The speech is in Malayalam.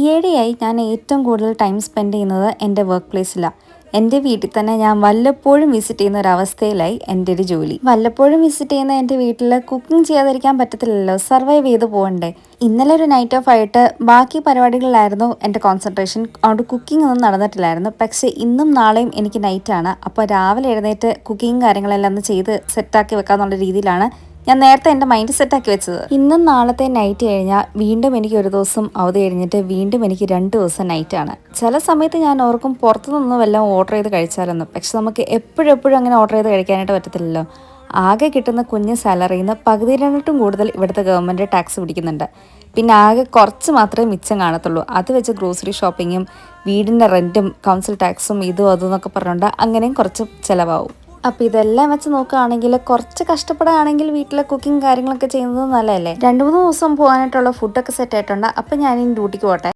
ഈയിടെയായി ഞാൻ ഏറ്റവും കൂടുതൽ ടൈം സ്പെൻഡ് ചെയ്യുന്നത് എൻ്റെ വർക്ക് പ്ലേസിലാണ്. എൻ്റെ വീട്ടിൽ തന്നെ ഞാൻ വല്ലപ്പോഴും വിസിറ്റ് ചെയ്യുന്ന ഒരു അവസ്ഥയിലായി എൻ്റെ ഒരു ജോലി. വല്ലപ്പോഴും വിസിറ്റ് ചെയ്യുന്ന എൻ്റെ വീട്ടിൽ കുക്കിംഗ് ചെയ്യാതിരിക്കാൻ പറ്റത്തില്ലല്ലോ, സർവൈവ് ചെയ്ത് പോകണ്ടേ. ഇന്നലെ ഒരു നൈറ്റ് ഓഫ് ആയിട്ട് ബാക്കി പരിപാടികളിലായിരുന്നു എൻ്റെ കോൺസെൻട്രേഷൻ. അതുകൊണ്ട് കുക്കിംഗ് ഒന്നും നടന്നിട്ടില്ലായിരുന്നു. പക്ഷേ ഇന്നും നാളെയും എനിക്ക് നൈറ്റാണ്. അപ്പോൾ രാവിലെ എഴുന്നേറ്റ് കുക്കിംഗ് കാര്യങ്ങളെല്ലാം ഒന്ന് ചെയ്ത് സെറ്റാക്കി വെക്കാന്നുള്ള രീതിയിലാണ് ഞാൻ നേരത്തെ എൻ്റെ മൈൻഡ് സെറ്റാക്കി വെച്ചത്. ഇന്നും നാളത്തെ നൈറ്റ് കഴിഞ്ഞാൽ വീണ്ടും എനിക്ക് ഒരു ദിവസം അവധി കഴിഞ്ഞിട്ട് വീണ്ടും എനിക്ക് 2 ദിവസം നൈറ്റാണ്. ചില സമയത്ത് ഞാൻ ഓർക്കും പുറത്തുനിന്നും വല്ലതും ഓർഡർ ചെയ്ത് കഴിച്ചാലെന്ന്. പക്ഷെ നമുക്ക് എപ്പോഴും അങ്ങനെ ഓർഡർ ചെയ്ത് കഴിക്കാനായിട്ട് പറ്റത്തില്ലല്ലോ. ആകെ കിട്ടുന്ന കുഞ്ഞ് സാലറിയിൽ നിന്ന് പകുതിയിരണ്ടും കൂടുതൽ ഇവിടുത്തെ ഗവൺമെൻറ് ടാക്സ് പിടിക്കുന്നുണ്ട്. പിന്നെ ആകെ കുറച്ച് മാത്രമേ മിച്ചം കാണത്തുള്ളൂ. അത് വെച്ച് ഗ്രോസറി ഷോപ്പിങ്ങും വീടിൻ്റെ റെൻറ്റും കൗൺസിൽ ടാക്സും ഇതും അതും എന്നൊക്കെ പറഞ്ഞുകൊണ്ട് അങ്ങനെയും കുറച്ച് ചിലവാകും. അപ്പോൾ ഇതെല്ലാം വെച്ച് നോക്കുകയാണെങ്കിൽ കുറച്ച് കഷ്ടപ്പെടുകയാണെങ്കിൽ വീട്ടിലെ കുക്കിംഗ് കാര്യങ്ങളൊക്കെ ചെയ്യുന്നത് നല്ലതല്ലേ. 2-3 ദിവസം പോകാനായിട്ടുള്ള ഫുഡൊക്കെ സെറ്റ് ആയിട്ടുണ്ട്. അപ്പോൾ ഞാനിനി ഡ്യൂട്ടിക്ക് പോട്ടെ.